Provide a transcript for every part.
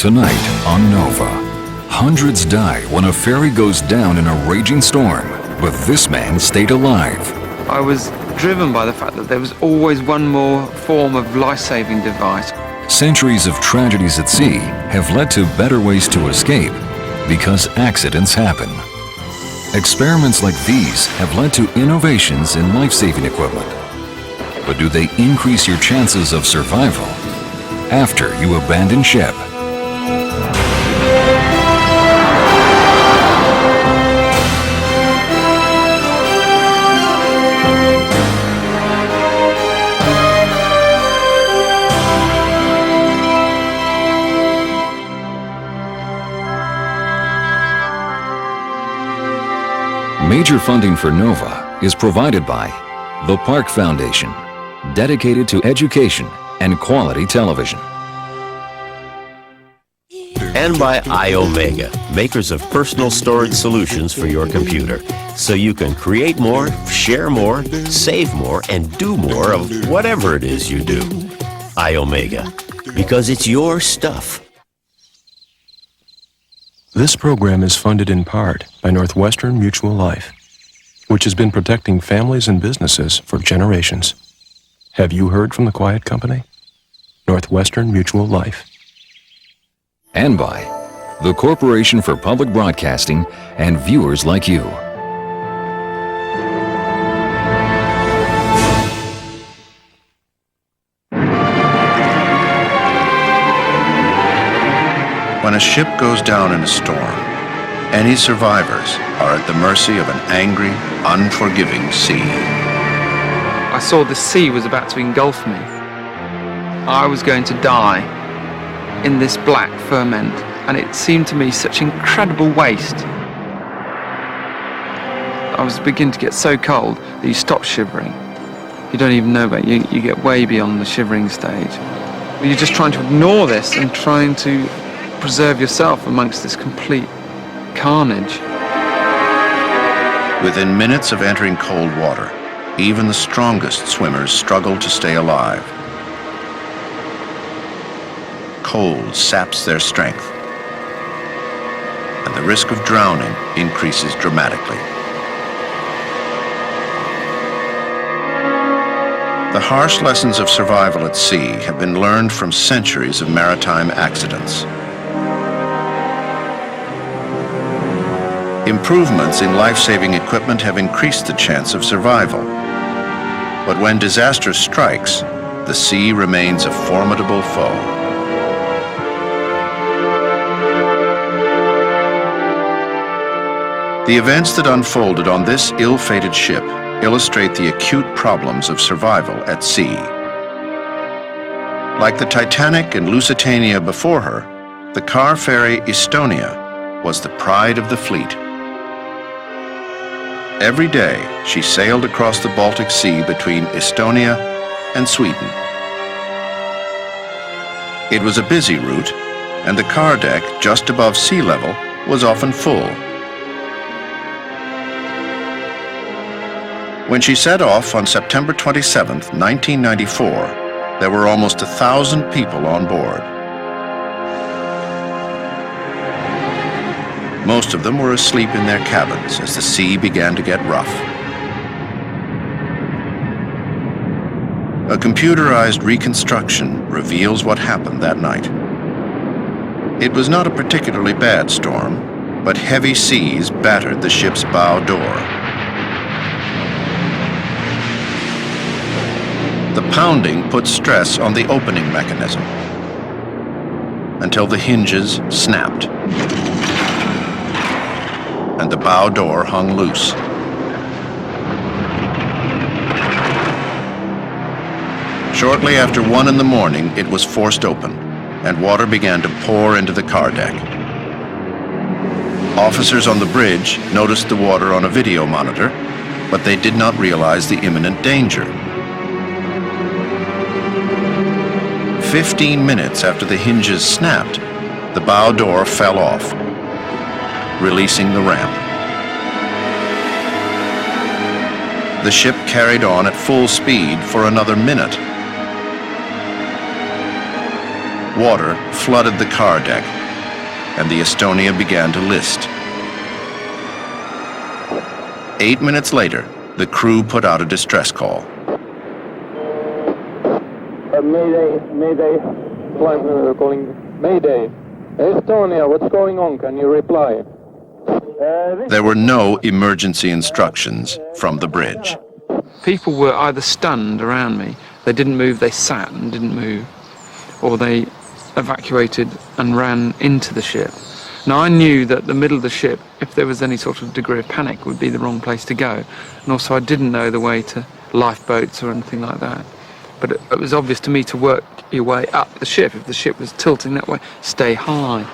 Tonight on Nova, hundreds die when a ferry goes down in a raging storm, but this man stayed alive. I was driven by the fact that there was always one more form of life-saving device. Centuries of tragedies at sea have led to better ways to escape because accidents happen. Experiments like these have led to innovations in life-saving equipment. But do they increase your chances of survival after you abandon ship? Major funding for NOVA is provided by the Park Foundation, dedicated to education and quality television. And by iOmega, makers of personal storage solutions for your computer, so you can create more, share more, save more, and do more of whatever it is you do. iOmega, because it's your stuff. This program is funded in part by Northwestern Mutual Life, which has been protecting families and businesses for generations. Have you heard from the Quiet Company? Northwestern Mutual Life. And by the Corporation for Public Broadcasting and viewers like you. When a ship goes down in a storm, any survivors are at the mercy of an angry, unforgiving sea. I saw the sea was about to engulf me. I was going to die in this black ferment, and it seemed to me such incredible waste. I was beginning to get so cold that you stop shivering. You don't even know about it. You get way beyond the shivering stage. You're just trying to ignore this and trying to preserve yourself amongst this complete carnage. Within minutes of entering cold water, even the strongest swimmers struggle to stay alive. Cold saps their strength, and the risk of drowning increases dramatically. The harsh lessons of survival at sea have been learned from centuries of maritime accidents. Improvements in life-saving equipment have increased the chance of survival. But when disaster strikes, the sea remains a formidable foe. The events that unfolded on this ill-fated ship illustrate the acute problems of survival at sea. Like the Titanic and Lusitania before her, the car ferry Estonia was the pride of the fleet. Every day, she sailed across the Baltic Sea between Estonia and Sweden. It was a busy route, and the car deck, just above sea level, was often full. When she set off on September 27, 1994, there were almost 1,000 people on board. Most of them were asleep in their cabins as the sea began to get rough. A computerized reconstruction reveals what happened that night. It was not a particularly bad storm, but heavy seas battered the ship's bow door. The pounding put stress on the opening mechanism until the hinges snapped and the bow door hung loose. Shortly after 1 in the morning, it was forced open, and water began to pour into the car deck. Officers on the bridge noticed the water on a video monitor, but they did not realize the imminent danger. 15 minutes after the hinges snapped, the bow door fell off, releasing the ramp. The ship carried on at full speed for another minute. Water flooded the car deck, and the Estonia began to list. 8 minutes later, the crew put out a distress call. Mayday, Mayday, flight calling. Mayday, Estonia, what's going on? Can you reply? There were no emergency instructions from the bridge. People were either stunned around me, they didn't move, they sat and didn't move, or they evacuated and ran into the ship. Now I knew that the middle of the ship, if there was any sort of degree of panic, would be the wrong place to go. And also I didn't know the way to lifeboats or anything like that. But it was obvious to me to work your way up the ship. If the ship was tilting that way, stay high.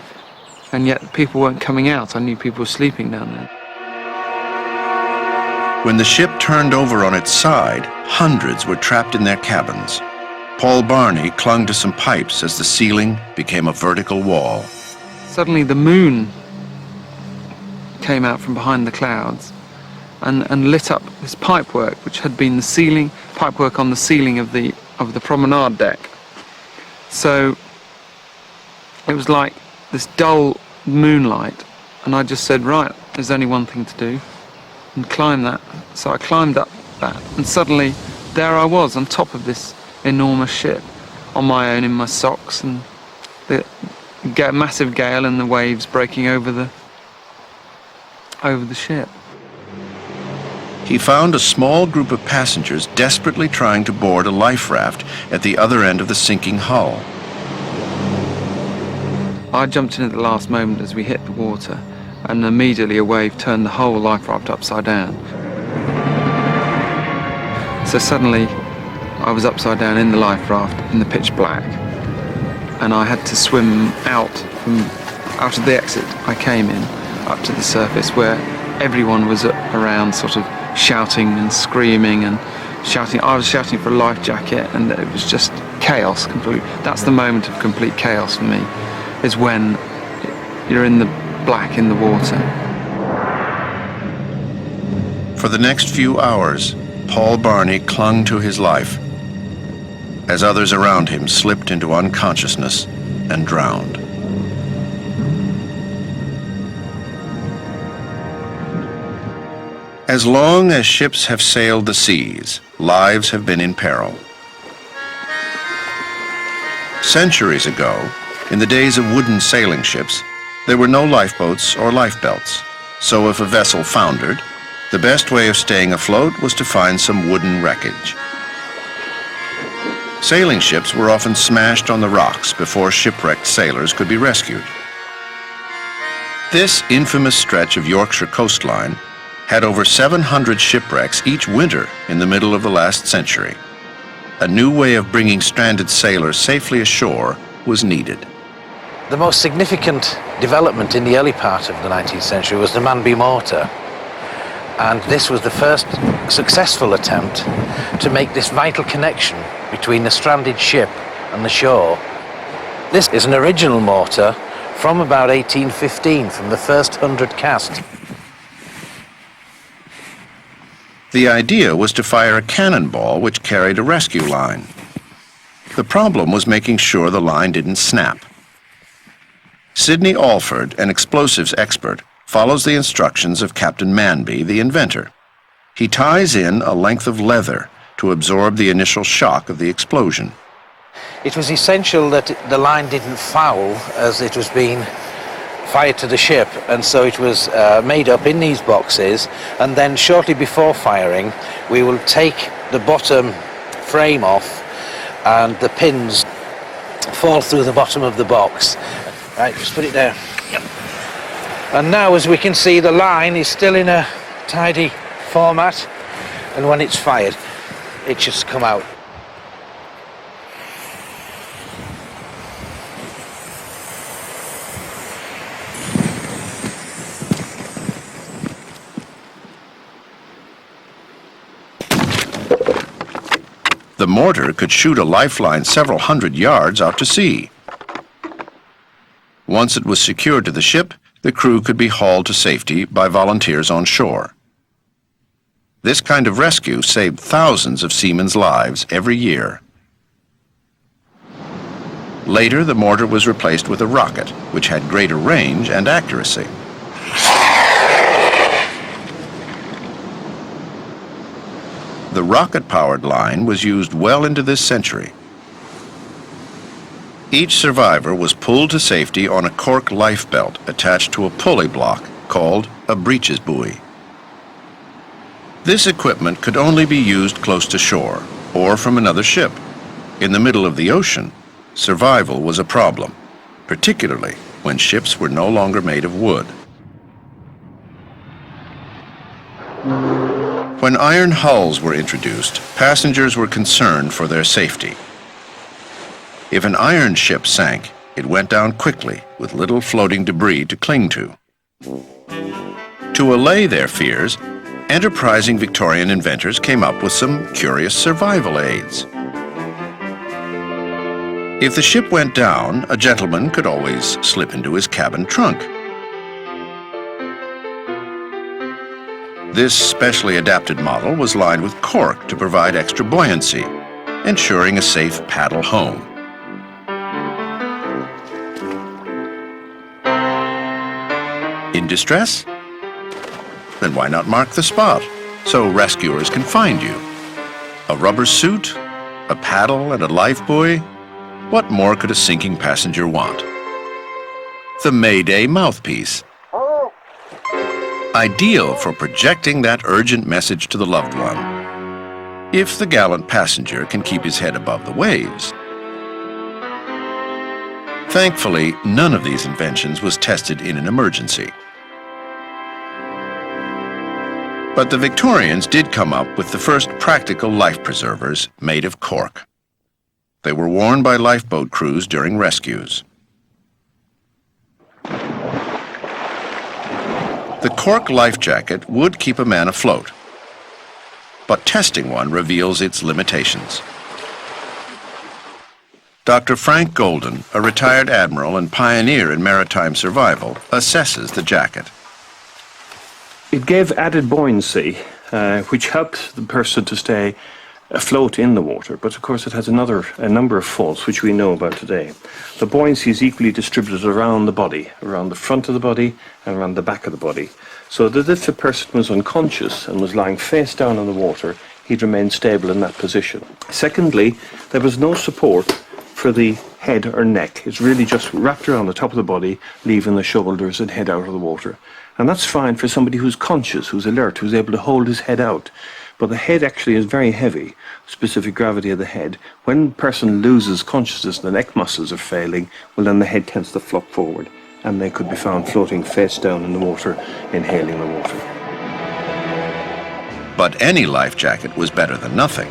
And yet people weren't coming out. I knew people were sleeping down there. When the ship turned over on its side, hundreds were trapped in their cabins. Paul Barney clung to some pipes as the ceiling became a vertical wall. Suddenly the moon came out from behind the clouds and lit up this pipework, which had been the ceiling, pipework on the ceiling of the promenade deck. So it was like this dull moonlight, and I just said, right, there's only one thing to do, and climb that. So I climbed up that, and suddenly there I was on top of this enormous ship, on my own in my socks, and the massive gale and the waves breaking over the ship. He found a small group of passengers desperately trying to board a life raft at the other end of the sinking hull. I jumped in at the last moment as we hit the water, and immediately a wave turned the whole life raft upside down. So suddenly I was upside down in the life raft in the pitch black, and I had to swim out of the exit I came in up to the surface, where everyone was around sort of shouting and screaming and shouting. I was shouting for a life jacket, and it was just chaos complete. That's the moment of complete chaos for me, is when you're in the black in the water. For the next few hours, Paul Barney clung to his life as others around him slipped into unconsciousness and drowned. As long as ships have sailed the seas, lives have been in peril. Centuries ago, in the days of wooden sailing ships, there were no lifeboats or lifebelts. So if a vessel foundered, the best way of staying afloat was to find some wooden wreckage. Sailing ships were often smashed on the rocks before shipwrecked sailors could be rescued. This infamous stretch of Yorkshire coastline had over 700 shipwrecks each winter in the middle of the last century. A new way of bringing stranded sailors safely ashore was needed. The most significant development in the early part of the 19th century was the man-beam mortar. And this was the first successful attempt to make this vital connection between the stranded ship and the shore. This is an original mortar from about 1815, from the first 100 cast. The idea was to fire a cannonball which carried a rescue line. The problem was making sure the line didn't snap. Sidney Alford, an explosives expert, follows the instructions of Captain Manby, the inventor. He ties in a length of leather to absorb the initial shock of the explosion. It was essential that the line didn't foul as it was being fired to the ship, and so it was made up in these boxes, and then shortly before firing we will take the bottom frame off and the pins fall through the bottom of the box. Right, just put it there. Yep. And now, as we can see, the line is still in a tidy format, and when it's fired it should come out. The mortar could shoot a lifeline several hundred yards out to sea. Once it was secured to the ship, the crew could be hauled to safety by volunteers on shore. This kind of rescue saved thousands of seamen's lives every year. Later, the mortar was replaced with a rocket, which had greater range and accuracy. The rocket-powered line was used well into this century. Each survivor was pulled to safety on a cork life belt attached to a pulley block called a breeches buoy. This equipment could only be used close to shore or from another ship. In the middle of the ocean, survival was a problem, particularly when ships were no longer made of wood. When iron hulls were introduced, passengers were concerned for their safety. If an iron ship sank, it went down quickly with little floating debris to cling to. To allay their fears, enterprising Victorian inventors came up with some curious survival aids. If the ship went down, a gentleman could always slip into his cabin trunk. This specially adapted model was lined with cork to provide extra buoyancy, ensuring a safe paddle home. In distress? Then why not mark the spot so rescuers can find you? A rubber suit, a paddle, and a life buoy? What more could a sinking passenger want? The Mayday mouthpiece. Ideal for projecting that urgent message to the loved one, if the gallant passenger can keep his head above the waves. Thankfully, none of these inventions was tested in an emergency. But the Victorians did come up with the first practical life preservers made of cork. They were worn by lifeboat crews during rescues. The cork life jacket would keep a man afloat, but testing one reveals its limitations. Dr. Frank Golden, a retired admiral and pioneer in maritime survival, assesses the jacket. It gave added buoyancy, which helped the person to stay afloat in the water, but of course it has a number of faults which we know about today. The buoyancy is equally distributed around the body, around the front of the body and around the back of the body, so that if a person was unconscious and was lying face down in the water, he'd remain stable in that position. Secondly, there was no support for the head or neck. It's really just wrapped around the top of the body, leaving the shoulders and head out of the water. And that's fine for somebody who's conscious, who's alert, who's able to hold his head out. But the head actually is very heavy, specific gravity of the head. When a person loses consciousness, the neck muscles are failing, well then the head tends to flop forward, and they could be found floating face down in the water, inhaling the water. But any life jacket was better than nothing.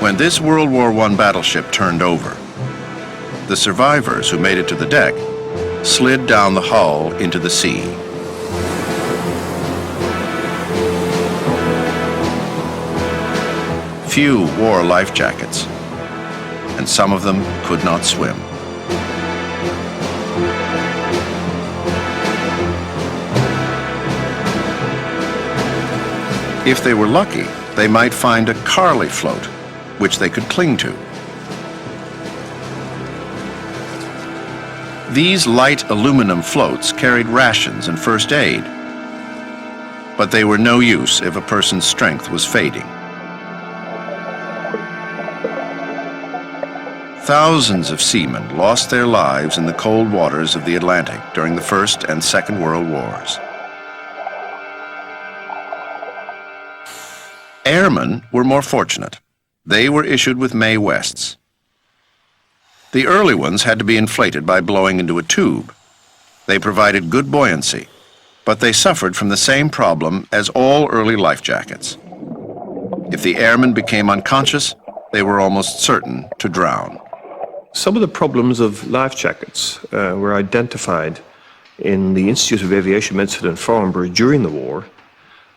When this World War I battleship turned over, the survivors who made it to the deck slid down the hull into the sea. Few wore life jackets, and some of them could not swim. If they were lucky, they might find a Carley float, which they could cling to. These light aluminum floats carried rations and first aid, but they were no use if a person's strength was fading. Thousands of seamen lost their lives in the cold waters of the Atlantic during the First and Second World Wars. Airmen were more fortunate. They were issued with Mae Wests. The early ones had to be inflated by blowing into a tube. They provided good buoyancy, but they suffered from the same problem as all early life jackets. If the airmen became unconscious, they were almost certain to drown. Some of the problems of life jackets were identified in the Institute of Aviation Medicine in Farnborough during the war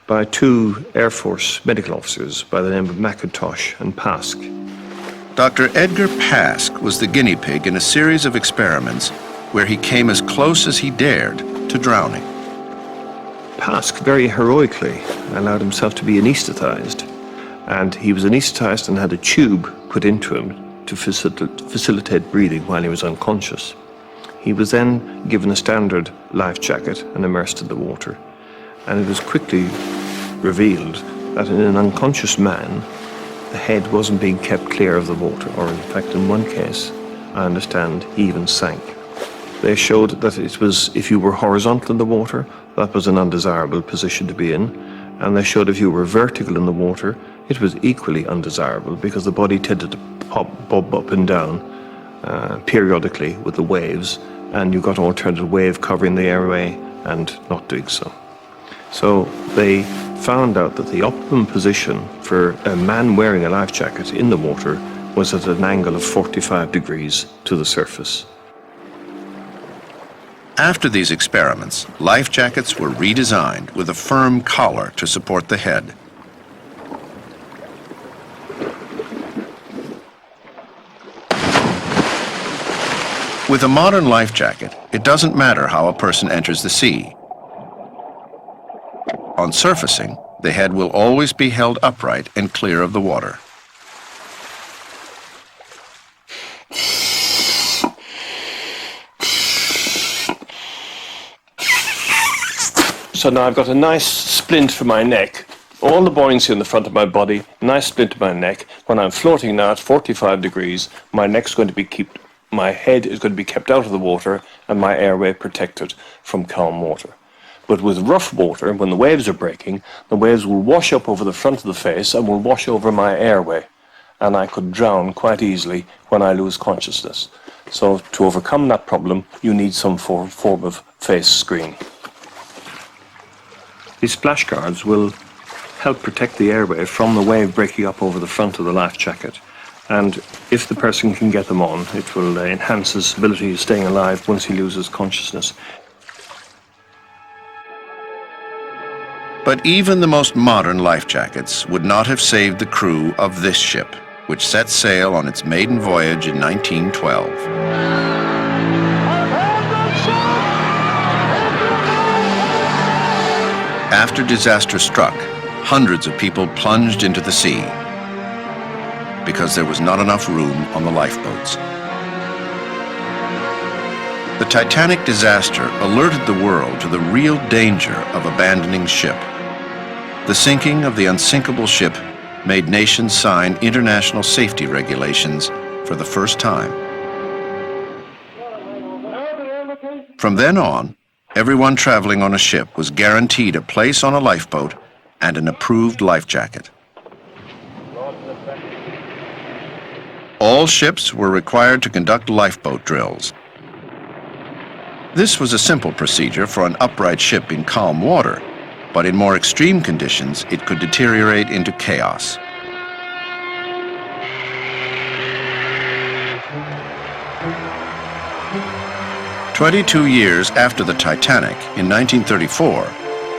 by two Air Force medical officers by the name of McIntosh and Pask. Dr. Edgar Pask was the guinea pig in a series of experiments where he came as close as he dared to drowning. Pask very heroically allowed himself to be anesthetized, and he was anesthetized and had a tube put into him to facilitate breathing while he was unconscious. He was then given a standard life jacket and immersed in the water. And it was quickly revealed that in an unconscious man, the head wasn't being kept clear of the water, or in fact in one case, I understand, he even sank. They showed that it was, if you were horizontal in the water, that was an undesirable position to be in, and they showed if you were vertical in the water, it was equally undesirable because the body tended to bob up and down periodically with the waves, and you got alternative wave covering the airway and not doing so. So they found out that the optimum position for a man wearing a life jacket in the water was at an angle of 45 degrees to the surface. After these experiments, life jackets were redesigned with a firm collar to support the head. With a modern life jacket, it doesn't matter how a person enters the sea. On surfacing, the head will always be held upright and clear of the water. So now I've got a nice splint for my neck, all the buoyancy in the front of my body, nice splint to my neck. When I'm floating now at 45 degrees, my neck's going to be my head is going to be kept out of the water and my airway protected from calm water. But with rough water, when the waves are breaking, the waves will wash up over the front of the face and will wash over my airway. And I could drown quite easily when I lose consciousness. So to overcome that problem, you need some form of face screen. These splash guards will help protect the airway from the wave breaking up over the front of the life jacket. And if the person can get them on, it will enhance his ability of staying alive once he loses consciousness. But even the most modern life jackets would not have saved the crew of this ship, which set sail on its maiden voyage in 1912. After disaster struck, hundreds of people plunged into the sea because there was not enough room on the lifeboats. The Titanic disaster alerted the world to the real danger of abandoning ship. The sinking of the unsinkable ship made nations sign international safety regulations for the first time. From then on, everyone traveling on a ship was guaranteed a place on a lifeboat and an approved life jacket. All ships were required to conduct lifeboat drills. This was a simple procedure for an upright ship in calm water, but in more extreme conditions, it could deteriorate into chaos. "22 years after the Titanic, in 1934,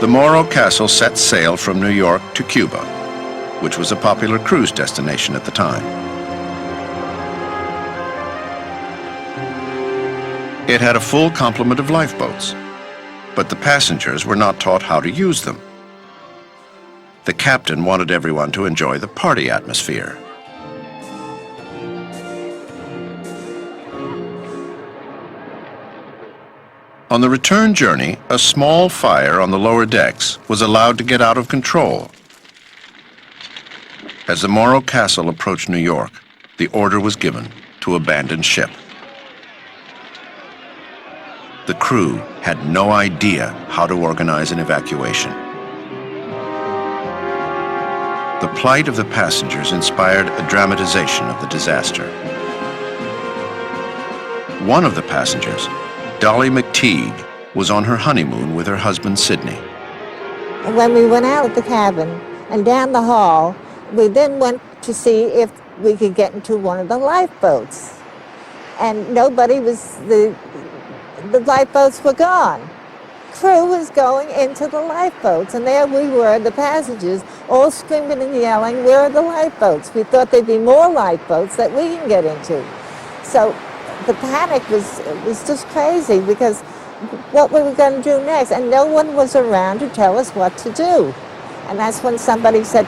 the Morro Castle set sail from New York to Cuba, which was a popular cruise destination at the time. It had a full complement of lifeboats, but the passengers were not taught how to use them. The captain wanted everyone to enjoy the party atmosphere. On the return journey, a small fire on the lower decks was allowed to get out of control. As the Morro Castle approached New York, the order was given to abandon ship. The crew had no idea how to organize an evacuation. The plight of the passengers inspired a dramatization of the disaster. One of the passengers, Dolly McTeague, was on her honeymoon with her husband, Sidney. When we went out of the cabin and down the hall, we then went to see if we could get into one of the lifeboats. And nobody was, the lifeboats were gone. Crew was going into the lifeboats, and there we were, the passengers, all screaming and yelling, "Where are the lifeboats?" We thought there'd be more lifeboats that we can get into. So the panic was just crazy, because what we were going to do next, and no one was around to tell us what to do. And that's when somebody said,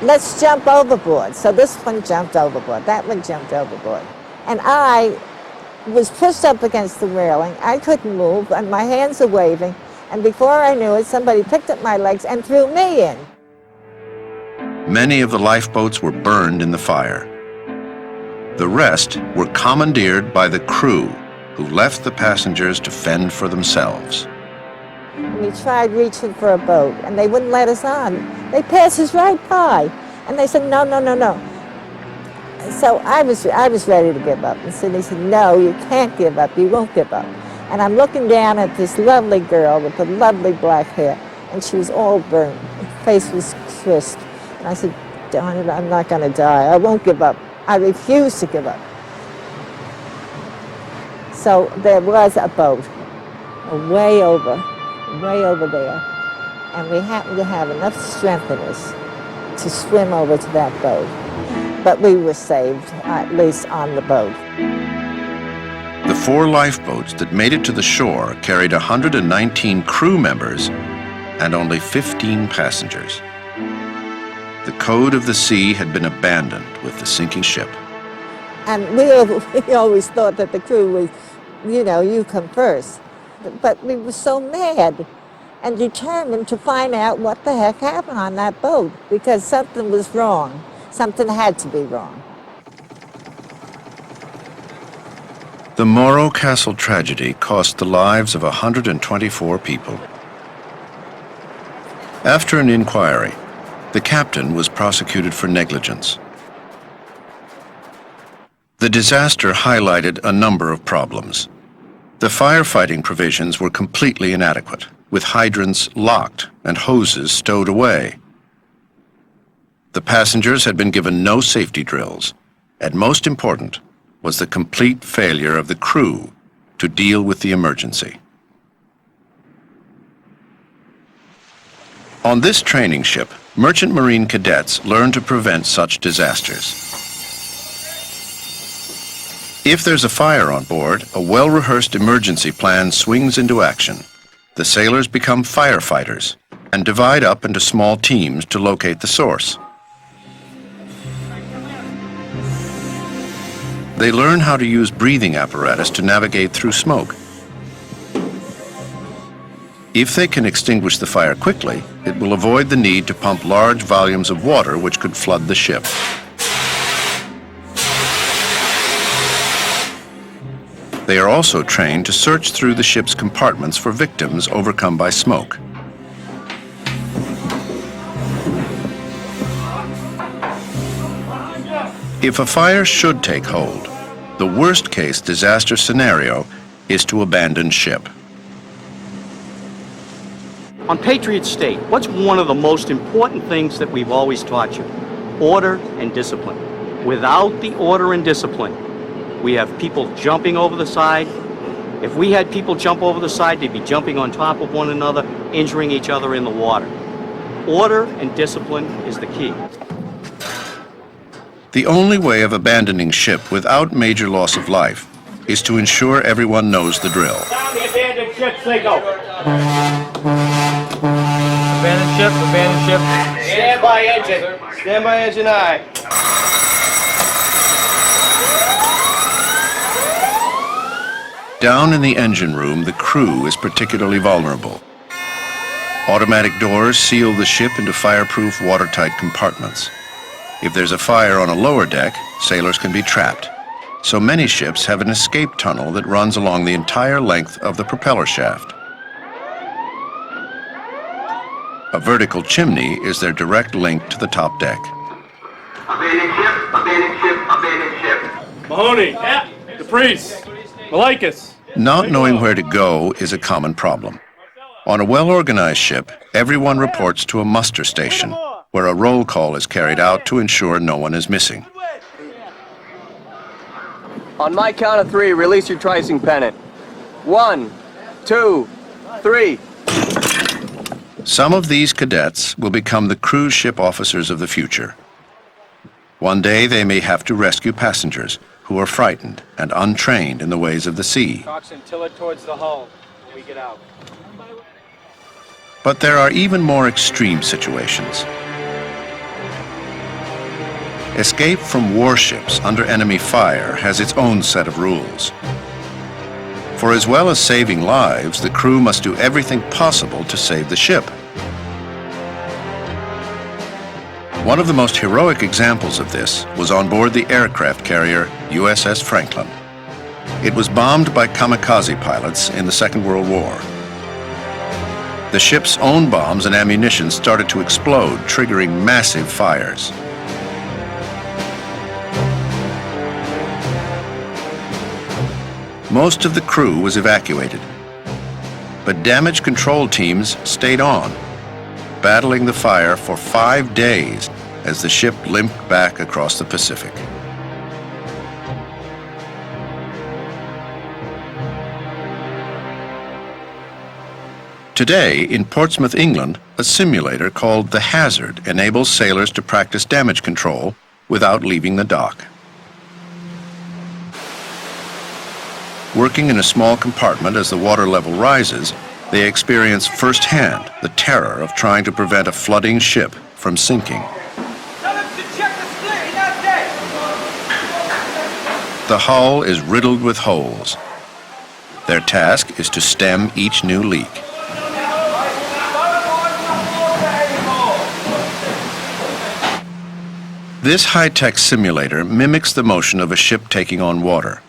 let's jump overboard. So this one jumped overboard, that one jumped overboard. And I was pushed up against the railing. I couldn't move, and my hands are waving. And before I knew it, somebody picked up my legs and threw me in. Many of the lifeboats were burned in the fire. The rest were commandeered by the crew, who left the passengers to fend for themselves. We tried reaching for a boat, and they wouldn't let us on. They passed us right by, and they said, no, no, no, no. So I was ready to give up. And Sidney said, no, you can't give up. You won't give up. And I'm looking down at this lovely girl with the lovely black hair, and she was all burnt. Her face was crisp. And I said, darn it, I'm not going to die. I won't give up. I refuse to give up. So there was a boat way over there. And we happened to have enough strength in us to swim over to that boat. But we were saved, at least on the boat. The 4 lifeboats that made it to the shore carried 119 crew members and only 15 passengers. The code of the sea had been abandoned with the sinking ship. And we always thought that the crew was, you come first. But we were so mad and determined to find out what the heck happened on that boat, because something was wrong. Something had to be wrong. The Morro Castle tragedy cost the lives of 124 people. After an inquiry, the captain was prosecuted for negligence. The disaster highlighted a number of problems. The firefighting provisions were completely inadequate, with hydrants locked and hoses stowed away. The passengers had been given no safety drills, and most important was the complete failure of the crew to deal with the emergency. On this training ship, merchant marine cadets learn to prevent such disasters. If there's a fire on board, a well-rehearsed emergency plan swings into action. The sailors become firefighters and divide up into small teams to locate the source. They learn how to use breathing apparatus to navigate through smoke. If they can extinguish the fire quickly, it will avoid the need to pump large volumes of water which could flood the ship. They are also trained to search through the ship's compartments for victims overcome by smoke. If a fire should take hold, the worst-case disaster scenario is to abandon ship. On Patriot State, what's one of the most important things that we've always taught you? Order and discipline. Without the order and discipline, we have people jumping over the side. If we had people jump over the side, they'd be jumping on top of one another, injuring each other in the water. Order and discipline is the key. The only way of abandoning ship without major loss of life is to ensure everyone knows the drill. Sound the abandoned ship signal. Abandoned ship, abandoned ship. Stand by engine. Stand by engine aye. Down in the engine room, the crew is particularly vulnerable. Automatic doors seal the ship into fireproof, watertight compartments. If there's a fire on a lower deck, sailors can be trapped. So many ships have an escape tunnel that runs along the entire length of the propeller shaft. A vertical chimney is their direct link to the top deck. Abandoned ship, abandoned ship, abandoned ship. Mahoney. Yeah. DePriest. Malikis. Not knowing where to go is a common problem. On a well-organized ship, everyone reports to a muster station, where a roll call is carried out to ensure no one is missing. On my count of 3, release your tricing pennant. 1, 2, 3. Some of these cadets will become the cruise ship officers of the future. One day they may have to rescue passengers who are frightened and untrained in the ways of the sea. Coxswain, till it towards the hull when we get out. But there are even more extreme situations. Escape from warships under enemy fire has its own set of rules. For as well as saving lives, the crew must do everything possible to save the ship. One of the most heroic examples of this was on board the aircraft carrier USS Franklin. It was bombed by kamikaze pilots in the Second World War. The ship's own bombs and ammunition started to explode, triggering massive fires. Most of the crew was evacuated, but damage control teams stayed on, battling the fire for 5 days as the ship limped back across the Pacific. Today, in Portsmouth, England, a simulator called The Hazard enables sailors to practice damage control without leaving the dock. Working in a small compartment as the water level rises, they experience firsthand the terror of trying to prevent a flooding ship from sinking. The hull is riddled with holes. Their task is to stem each new leak. This high-tech simulator mimics the motion of a ship taking on water.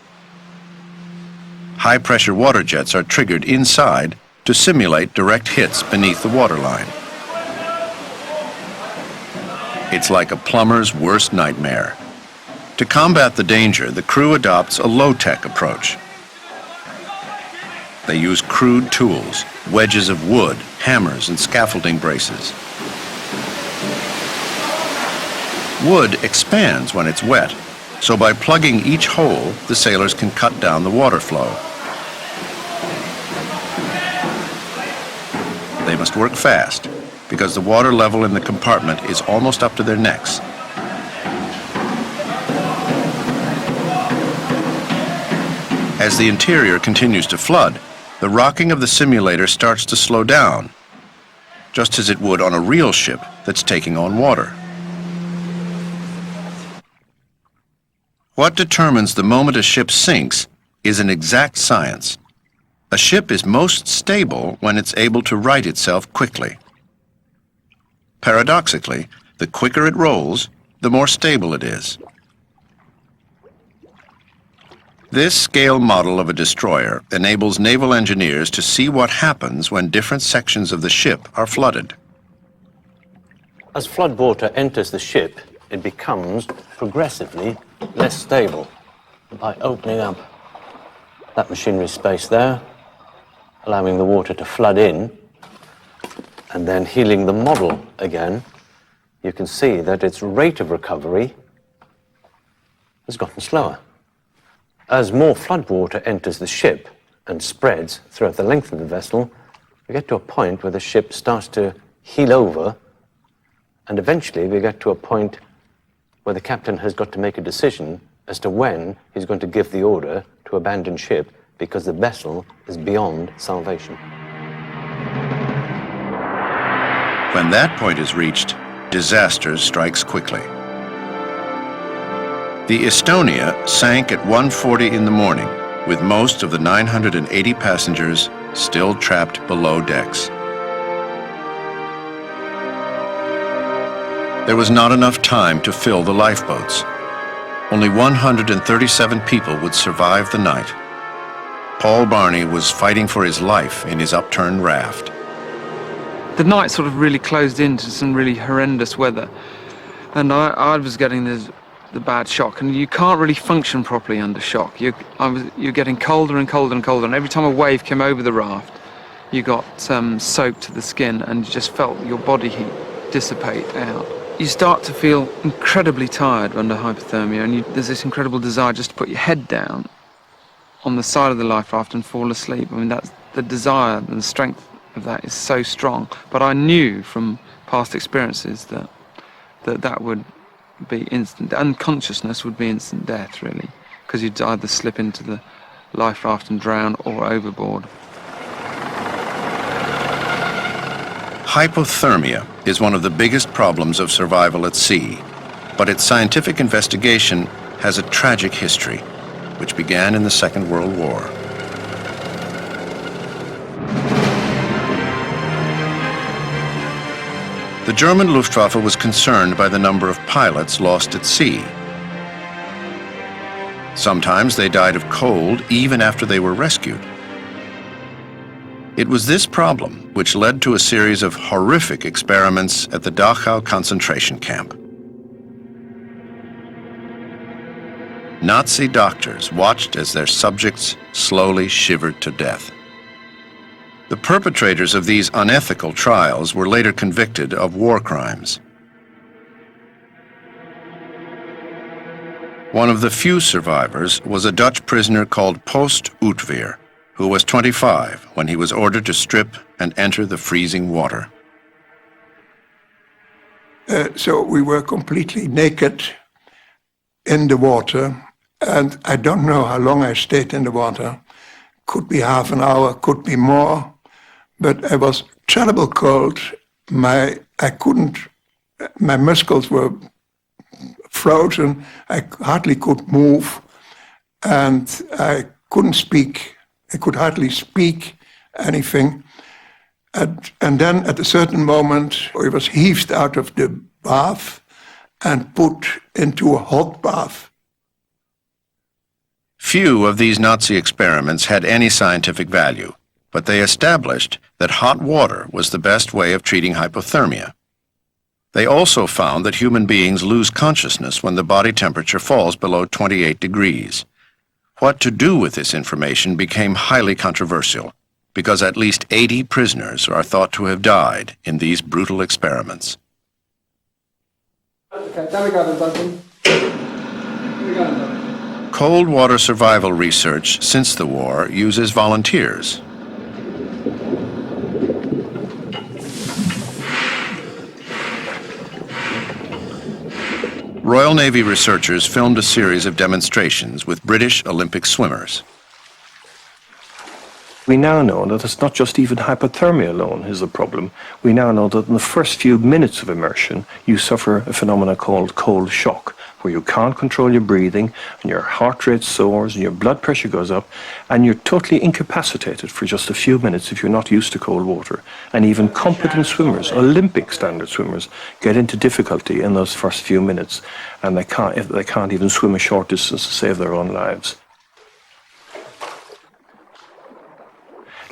High-pressure water jets are triggered inside to simulate direct hits beneath the waterline. It's like a plumber's worst nightmare. To combat the danger, the crew adopts a low-tech approach. They use crude tools, wedges of wood, hammers, and scaffolding braces. Wood expands when it's wet, so by plugging each hole, the sailors can cut down the water flow. They must work fast, because the water level in the compartment is almost up to their necks. As the interior continues to flood, the rocking of the simulator starts to slow down, just as it would on a real ship that's taking on water. What determines the moment a ship sinks is an exact science. A ship is most stable when it's able to right itself quickly. Paradoxically, the quicker it rolls, the more stable it is. This scale model of a destroyer enables naval engineers to see what happens when different sections of the ship are flooded. As flood water enters the ship, it becomes progressively less stable by opening up that machinery space there, allowing the water to flood in, and then healing the model again. You can see that its rate of recovery has gotten slower. As more flood water enters the ship and spreads throughout the length of the vessel, we get to a point where the ship starts to heel over, and eventually we get to a point where the captain has got to make a decision as to when he's going to give the order to abandon ship because the vessel is beyond salvation. When that point is reached, disaster strikes quickly. The Estonia sank at 1:40 in the morning, with most of the 980 passengers still trapped below decks. There was not enough time to fill the lifeboats. Only 137 people would survive the night. Paul Barney was fighting for his life in his upturned raft. The night sort of really closed into some really horrendous weather, and I was getting the bad shock, and you can't really function properly under shock. You're getting colder and colder and colder, and every time a wave came over the raft, you got soaked to the skin, and you just felt your body heat dissipate out. You start to feel incredibly tired under hypothermia, and there's this incredible desire just to put your head down on the side of the life raft and fall asleep. I mean, that's the desire and the strength of that is so strong. But I knew from past experiences that would be instant, unconsciousness would be instant death, really, because you'd either slip into the life raft and drown or overboard. Hypothermia is one of the biggest problems of survival at sea, but its scientific investigation has a tragic history, which began in the Second World War. The German Luftwaffe was concerned by the number of pilots lost at sea. Sometimes they died of cold even after they were rescued. It was this problem which led to a series of horrific experiments at the Dachau concentration camp. Nazi doctors watched as their subjects slowly shivered to death. The perpetrators of these unethical trials were later convicted of war crimes. One of the few survivors was a Dutch prisoner called Post Uitweer, who was 25 when he was ordered to strip and enter the freezing water. So we were completely naked in the water, and I don't know how long I stayed in the water. Could be half an hour, could be more, but I was terrible cold. My muscles were frozen. I hardly could move, and I couldn't speak. I could hardly speak anything. And then at a certain moment, I was heaved out of the bath and put into a hot bath. Few of these Nazi experiments had any scientific value, but they established that hot water was the best way of treating hypothermia. They also found that human beings lose consciousness when the body temperature falls below 28 degrees. What to do with this information became highly controversial, because at least 80 prisoners are thought to have died in these brutal experiments. Cold water survival research since the war uses volunteers. Royal Navy researchers filmed a series of demonstrations with British Olympic swimmers. We now know that it's not just even hypothermia alone is the problem. We now know that in the first few minutes of immersion, you suffer a phenomenon called cold shock, where you can't control your breathing, and your heart rate soars, and your blood pressure goes up, and you're totally incapacitated for just a few minutes if you're not used to cold water. And even competent swimmers, Olympic standard swimmers, get into difficulty in those first few minutes, and they can't even swim a short distance to save their own lives.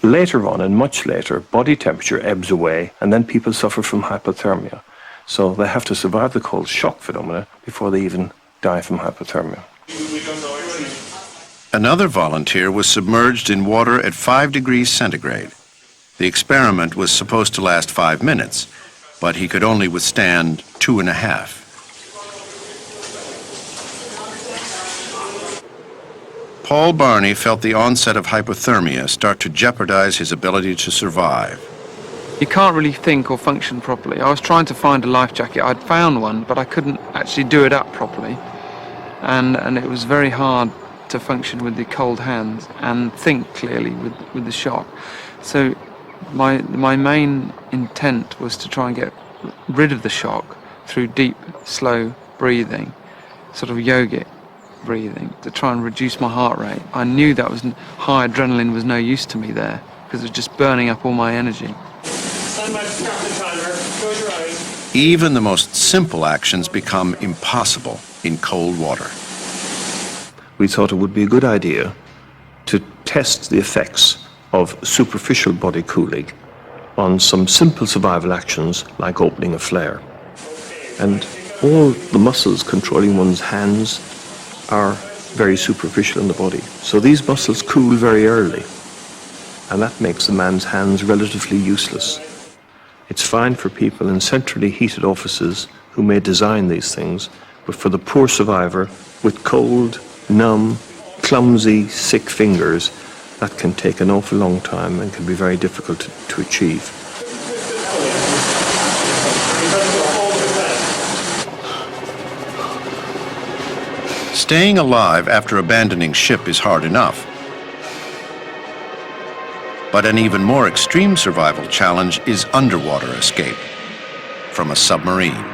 Later on, and much later, body temperature ebbs away, and then people suffer from hypothermia. So they have to survive the cold shock phenomena before they even die from hypothermia. Another volunteer was submerged in water at 5 degrees centigrade. The experiment was supposed to last 5 minutes, but he could only withstand 2.5. Paul Barney felt the onset of hypothermia start to jeopardize his ability to survive. You can't really think or function properly. I was trying to find a life jacket. I'd found one, but I couldn't actually do it up properly. And it was very hard to function with the cold hands and think clearly with the shock. So my main intent was to try and get rid of the shock through deep, slow breathing, sort of yogic breathing, to try and reduce my heart rate. I knew that high adrenaline was no use to me there, because it was just burning up all my energy. Even the most simple actions become impossible in cold water. We thought it would be a good idea to test the effects of superficial body cooling on some simple survival actions like opening a flare. And all the muscles controlling one's hands are very superficial in the body. So these muscles cool very early, and that makes the man's hands relatively useless. It's fine for people in centrally heated offices who may design these things, but for the poor survivor with cold, numb, clumsy, sick fingers, that can take an awful long time and can be very difficult to achieve. Staying alive after abandoning ship is hard enough. But an even more extreme survival challenge is underwater escape from a submarine.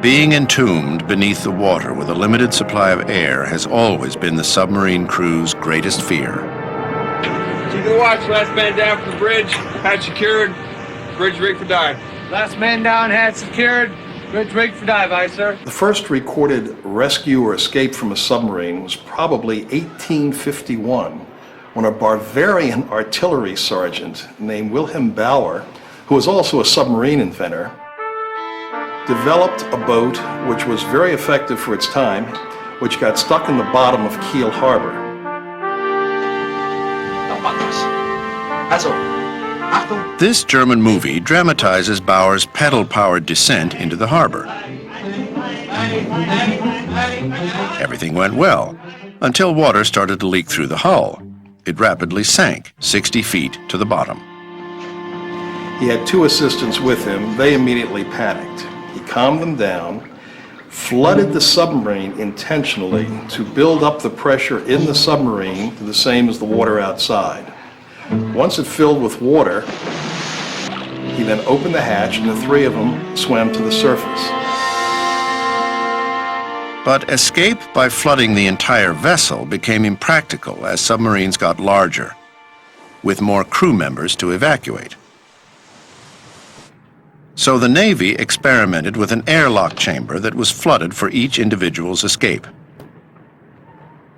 Being entombed beneath the water with a limited supply of air has always been the submarine crew's greatest fear. Keep the watch, last man down from the bridge, hatch secured, bridge rigged for dive. Last man down, hatch secured, bridge rigged for dive, aye, sir. The first recorded rescue or escape from a submarine was probably 1851, when a Bavarian artillery sergeant named Wilhelm Bauer, who was also a submarine inventor, developed a boat which was very effective for its time, which got stuck in the bottom of Kiel Harbor. This German movie dramatizes Bauer's pedal-powered descent into the harbor. Everything went well, until water started to leak through the hull. It rapidly sank 60 feet to the bottom. He had two assistants with him. They immediately panicked. He calmed them down, flooded the submarine intentionally to build up the pressure in the submarine to the same as the water outside. Once it filled with water, he then opened the hatch and the three of them swam to the surface. But escape by flooding the entire vessel became impractical as submarines got larger, with more crew members to evacuate. So the Navy experimented with an airlock chamber that was flooded for each individual's escape.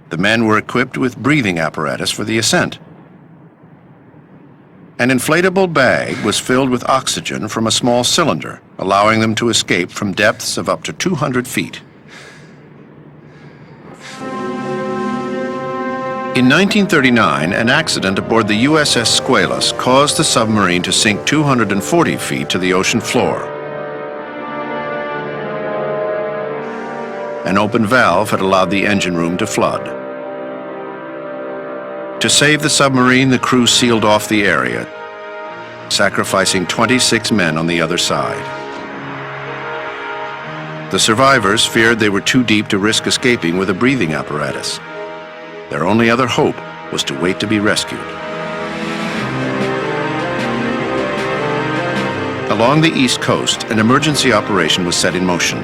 The men were equipped with breathing apparatus for the ascent. An inflatable bag was filled with oxygen from a small cylinder, allowing them to escape from depths of up to 200 feet. In 1939, an accident aboard the USS Squalus caused the submarine to sink 240 feet to the ocean floor. An open valve had allowed the engine room to flood. To save the submarine, the crew sealed off the area, sacrificing 26 men on the other side. The survivors feared they were too deep to risk escaping with a breathing apparatus. Their only other hope was to wait to be rescued. Along the East Coast, an emergency operation was set in motion.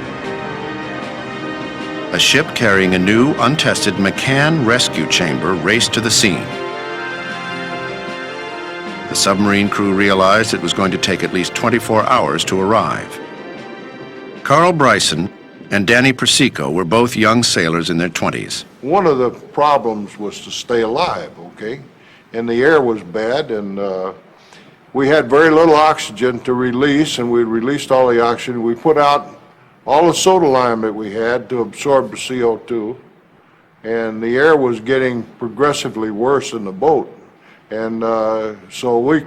A ship carrying a new, untested McCann rescue chamber raced to the scene. The submarine crew realized it was going to take at least 24 hours to arrive. Carl Bryson and Danny Persico were both young sailors in their 20s. One of the problems was to stay alive, okay? And the air was bad, and we had very little oxygen to release, and we released all the oxygen. We put out all the soda lime that we had to absorb the CO2, and the air was getting progressively worse in the boat. And so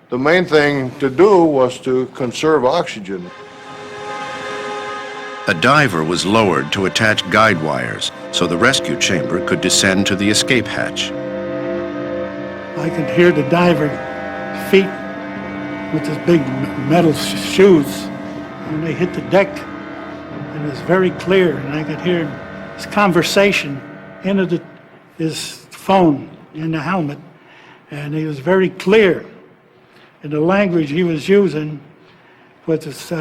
the main thing to do was to conserve oxygen. A diver was lowered to attach guide wires so the rescue chamber could descend to the escape hatch. I could hear the diver feet with his big metal shoes when they hit the deck, and it was very clear, and I could hear his conversation into his phone in the helmet, and he was very clear in the language he was using with his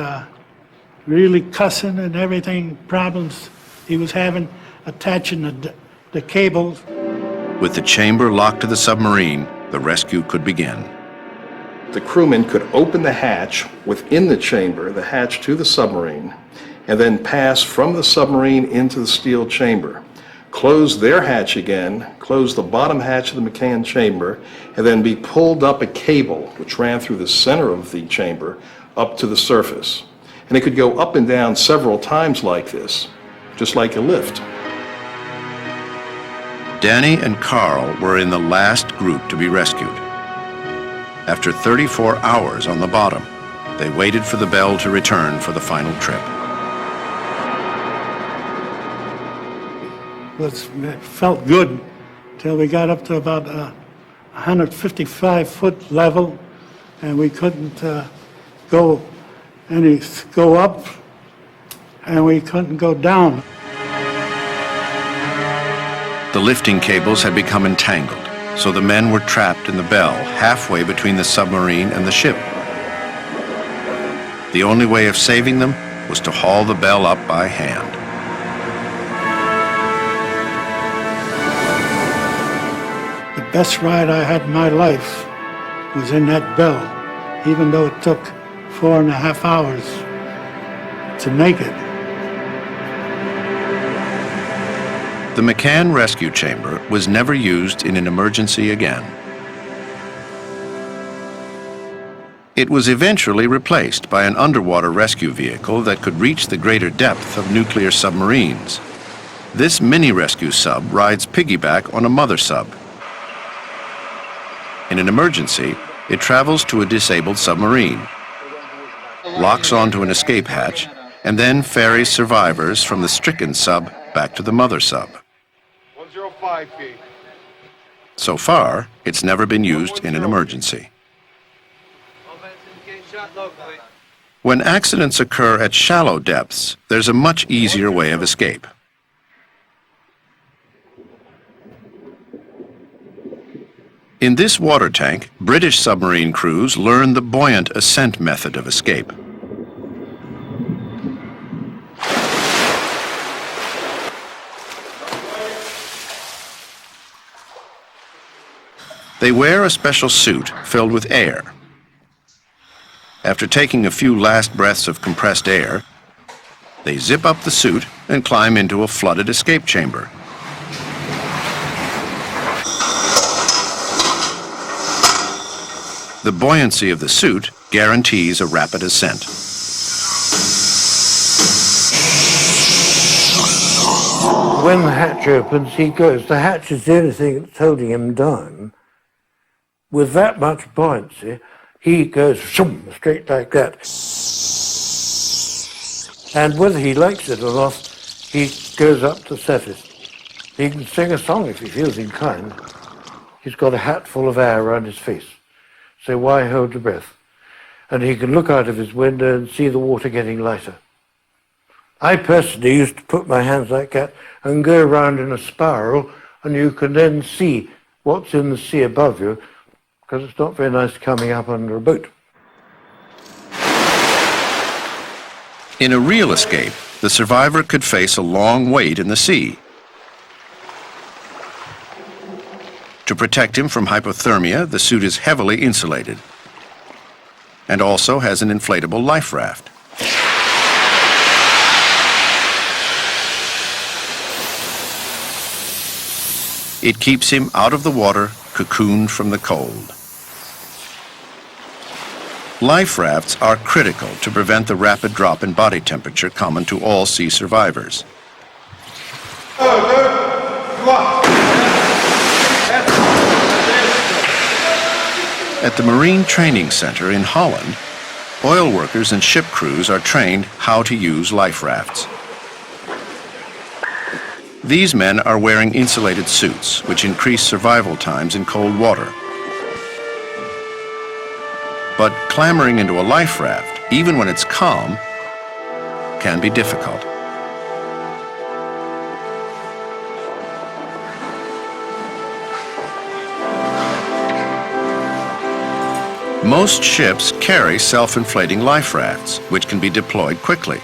really cussing and everything, problems he was having attaching the cables. With the chamber locked to the submarine, the rescue could begin. The crewmen could open the hatch within the chamber, the hatch to the submarine, and then pass from the submarine into the steel chamber, close their hatch again, close the bottom hatch of the McCann chamber, and then be pulled up a cable which ran through the center of the chamber up to the surface. And it could go up and down several times like this, just like a lift. Danny and Carl were in the last group to be rescued. After 34 hours on the bottom, they waited for the bell to return for the final trip. It felt good till we got up to about 155-foot level, and we couldn't go up, and we couldn't go down. The lifting cables had become entangled, so the men were trapped in the bell halfway between the submarine and the ship. The only way of saving them was to haul the bell up by hand. The best ride I had in my life was in that bell, even though it took 4.5 hours to make it. The McCann rescue chamber was never used in an emergency again. It was eventually replaced by an underwater rescue vehicle that could reach the greater depth of nuclear submarines. This mini-rescue sub rides piggyback on a mother sub. In an emergency, it travels to a disabled submarine, locks onto an escape hatch, and then ferries survivors from the stricken sub back to the mother sub. 105 feet. So far, it's never been used in an emergency. When accidents occur at shallow depths, there's a much easier way of escape. In this water tank, British submarine crews learned the buoyant ascent method of escape. They wear a special suit filled with air. After taking a few last breaths of compressed air, they zip up the suit and climb into a flooded escape chamber. The buoyancy of the suit guarantees a rapid ascent. When the hatch opens, he goes. The hatch is the only thing that's holding him down. With that much buoyancy, he goes straight like that. And whether he likes it or not, he goes up to surface. He can sing a song if he feels inclined. He's got a hat full of air around his face, so why hold your breath? And he can look out of his window and see the water getting lighter. I personally used to put my hands like that and go around in a spiral, and you can then see what's in the sea above you, because it's not very nice coming up under a boat. In a real escape, the survivor could face a long wait in the sea. To protect him from hypothermia, the suit is heavily insulated and also has an inflatable life raft. It keeps him out of the water, cocooned from the cold. Life rafts are critical to prevent the rapid drop in body temperature common to all sea survivors. At the Marine Training Center in Holland, oil workers and ship crews are trained how to use life rafts. These men are wearing insulated suits, which increase survival times in cold water. But clambering into a life raft, even when it's calm, can be difficult. Most ships carry self-inflating life rafts, which can be deployed quickly.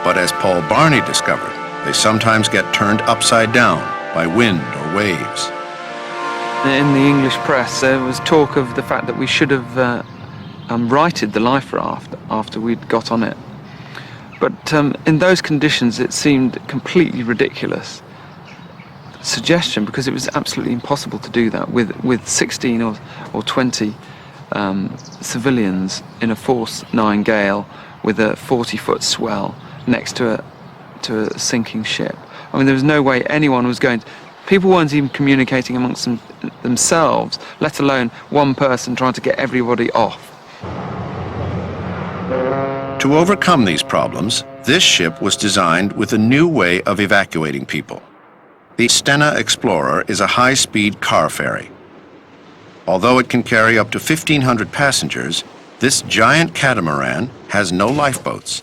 But as Paul Barney discovered, they sometimes get turned upside down by wind or waves. In the English press, there was talk of the fact that we should have righted the life raft after we'd got on it. But in those conditions, it seemed completely ridiculous suggestion, because it was absolutely impossible to do that with 16 or 20 civilians in a force 9 gale with a 40-foot swell next to a sinking ship. I mean, there was no way anyone was going to... People weren't even communicating amongst themselves, let alone one person trying to get everybody off. To overcome these problems, this ship was designed with a new way of evacuating people. The Stena Explorer is a high-speed car ferry. Although it can carry up to 1,500 passengers, this giant catamaran has no lifeboats.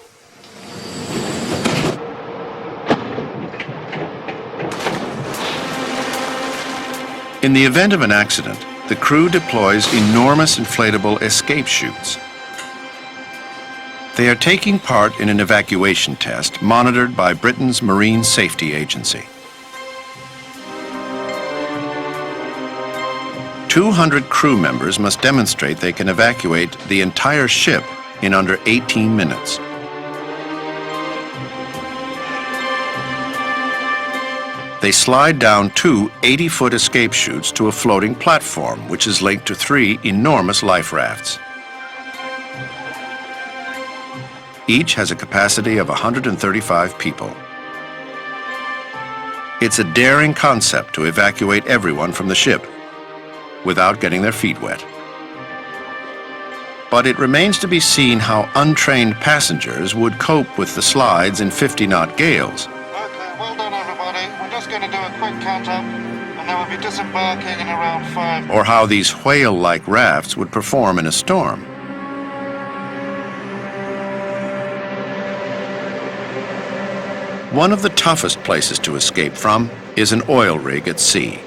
In the event of an accident, the crew deploys enormous inflatable escape chutes. They are taking part in an evacuation test monitored by Britain's Marine Safety Agency. 200 crew members must demonstrate they can evacuate the entire ship in under 18 minutes. They slide down two 80-foot escape chutes to a floating platform, which is linked to 3 enormous life rafts. Each has a capacity of 135 people. It's a daring concept to evacuate everyone from the ship without getting their feet wet. But it remains to be seen how untrained passengers would cope with the slides in 50-knot gales. Okay, well done everybody. We're just going to do a quick count-up and then we'll be disembarking in around 5. Or how these whale-like rafts would perform in a storm. One of the toughest places to escape from is an oil rig at sea.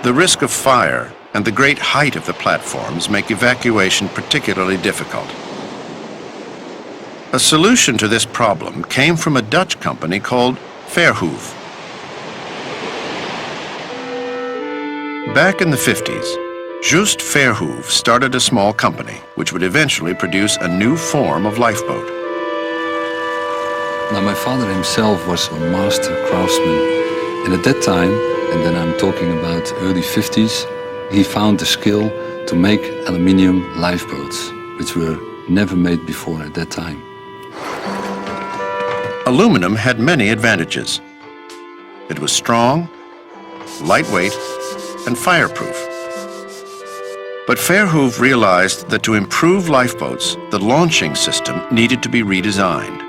The risk of fire and the great height of the platforms make evacuation particularly difficult. A solution to this problem came from a Dutch company called Verhoeven. Back in the 50s, Just Verhoeven started a small company which would eventually produce a new form of lifeboat. Now, my father himself was a master craftsman, and at that time, and then I'm talking about early 50s, he found the skill to make aluminium lifeboats, which were never made before at that time. Aluminum had many advantages. It was strong, lightweight, and fireproof. But Verhoeven realized that to improve lifeboats, the launching system needed to be redesigned.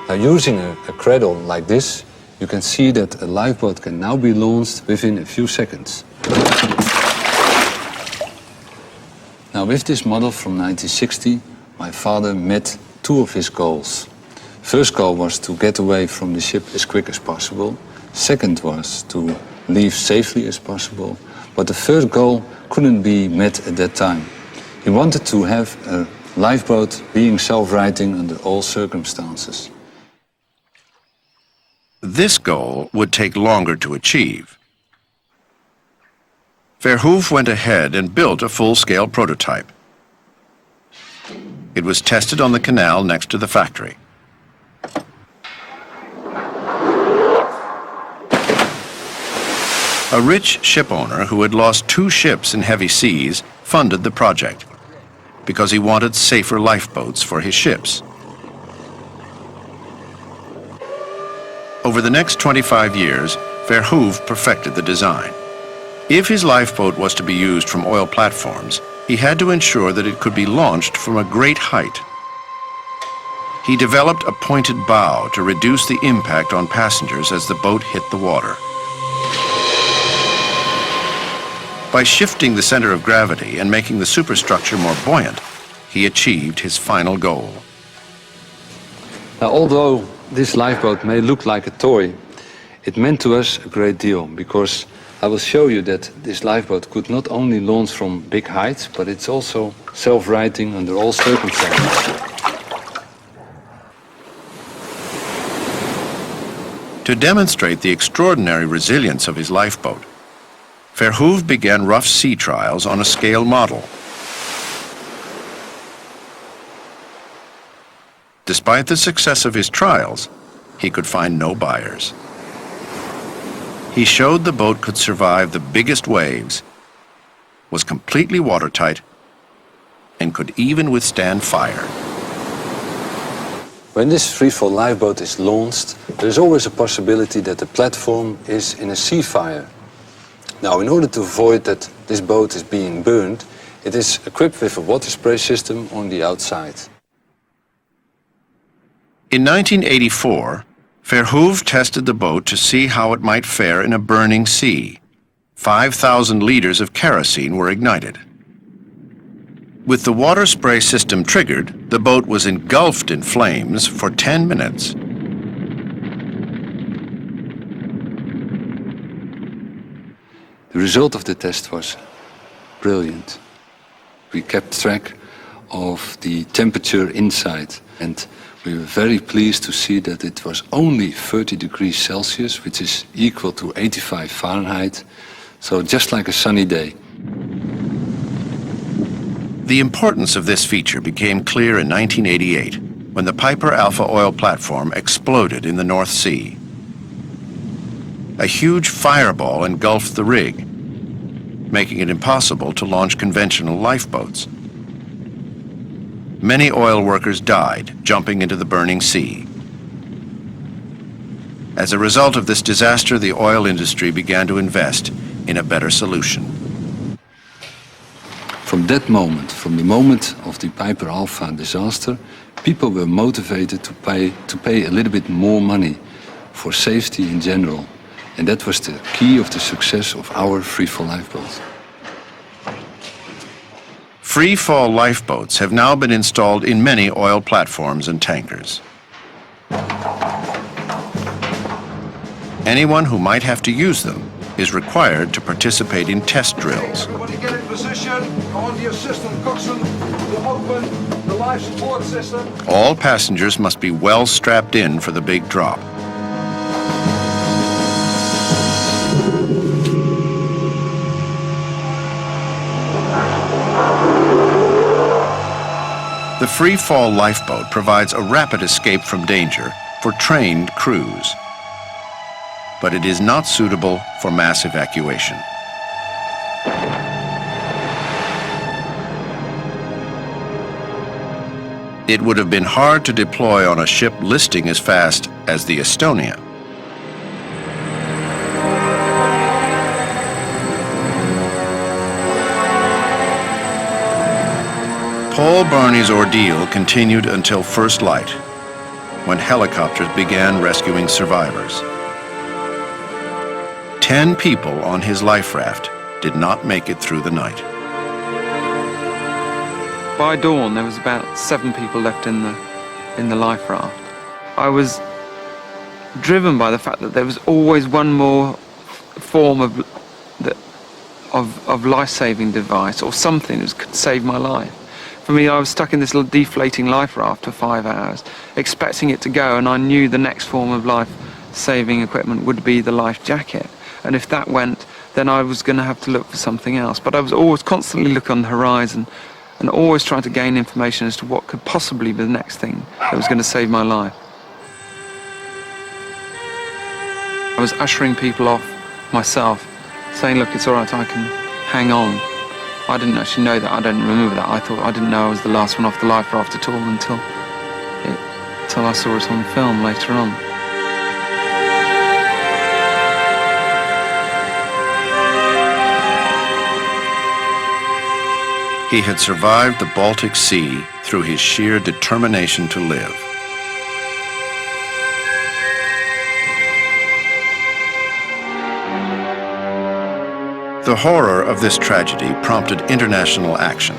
Now, using a cradle like this, you can see that a lifeboat can now be launched within a few seconds. Now, with this model from 1960, my father met 2 of his goals. First goal was to get away from the ship as quick as possible. Second was to leave safely as possible. But the third goal couldn't be met at that time. He wanted to have a lifeboat being self-righting under all circumstances. This goal would take longer to achieve. Verhoeven went ahead and built a full-scale prototype. It was tested on the canal next to the factory. A rich ship owner who had lost 2 ships in heavy seas funded the project because he wanted safer lifeboats for his ships. Over the next 25 years, Verhoeven perfected the design. If his lifeboat was to be used from oil platforms, he had to ensure that it could be launched from a great height. He developed a pointed bow to reduce the impact on passengers as the boat hit the water. By shifting the center of gravity and making the superstructure more buoyant, he achieved his final goal. Now, although this lifeboat may look like a toy, it meant to us a great deal, because I will show you that this lifeboat could not only launch from big heights, but it's also self-righting under all circumstances. To demonstrate the extraordinary resilience of his lifeboat, Verhoeven began rough sea trials on a scale model. Despite the success of his trials, he could find no buyers. He showed the boat could survive the biggest waves, was completely watertight, and could even withstand fire. When this freefall lifeboat is launched, there is always a possibility that the platform is in a sea fire. Now, in order to avoid that this boat is being burned, it is equipped with a water spray system on the outside. In 1984, Verhoeven tested the boat to see how it might fare in a burning sea. 5,000 liters of kerosene were ignited. With the water spray system triggered, the boat was engulfed in flames for 10 minutes. The result of the test was brilliant. We kept track of the temperature inside, and we were very pleased to see that it was only 30 degrees Celsius, which is equal to 85 Fahrenheit, so just like a sunny day. The importance of this feature became clear in 1988 when the Piper Alpha oil platform exploded in the North Sea. A huge fireball engulfed the rig, making it impossible to launch conventional lifeboats. Many oil workers died jumping into the burning sea. As a result of this disaster, the oil industry began to invest in a better solution. From that moment, from the moment of the Piper Alpha disaster, people were motivated to pay a little bit more money for safety in general. And that was the key of the success of our free-fall lifeboats. Free-fall lifeboats have now been installed in many oil platforms and tankers. Anyone who might have to use them is required to participate in test drills. Everybody get in position, on the assistant coxswain to open the life support system. All passengers must be well strapped in for the big drop. The free-fall lifeboat provides a rapid escape from danger for trained crews, but it is not suitable for mass evacuation. It would have been hard to deploy on a ship listing as fast as the Estonia. Paul Barney's ordeal continued until first light, when helicopters began rescuing survivors. 10 people on his life raft did not make it through the night. By dawn, there was about 7 people left in the life raft. I was driven by the fact that there was always one more form of life-saving device or something that could save my life. For me, I was stuck in this little deflating life raft for 5 hours, expecting it to go, and I knew the next form of life-saving equipment would be the life jacket. And if that went, then I was going to have to look for something else. But I was always constantly looking on the horizon and always trying to gain information as to what could possibly be the next thing that was going to save my life. I was ushering people off myself, saying, look, it's all right, I can hang on. I didn't actually know that. I don't remember that. I didn't know I was the last one off the life raft at all until I saw it on film later on. He had survived the Baltic Sea through his sheer determination to live. The horror of this tragedy prompted international action.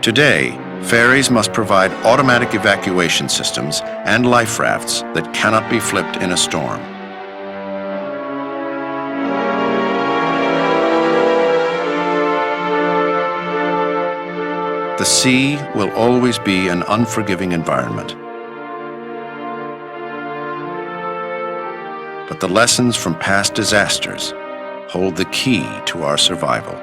Today, ferries must provide automatic evacuation systems and life rafts that cannot be flipped in a storm. The sea will always be an unforgiving environment. But the lessons from past disasters hold the key to our survival.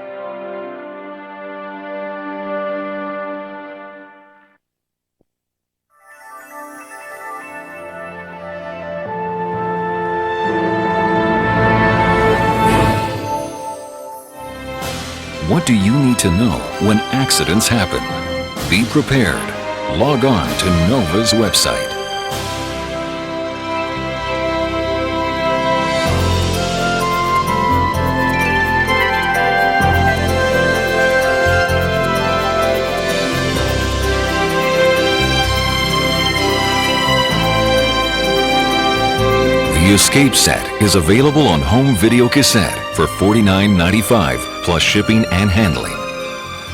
What do you need to know when accidents happen? Be prepared. Log on to NOVA's website. The Escape Set is available on home video cassette for $49.95 plus shipping and handling.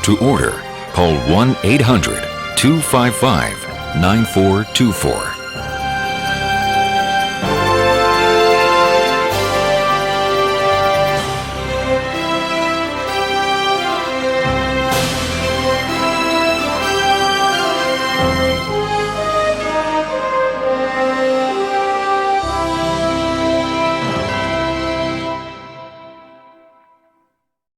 To order, call 1-800-255-9424.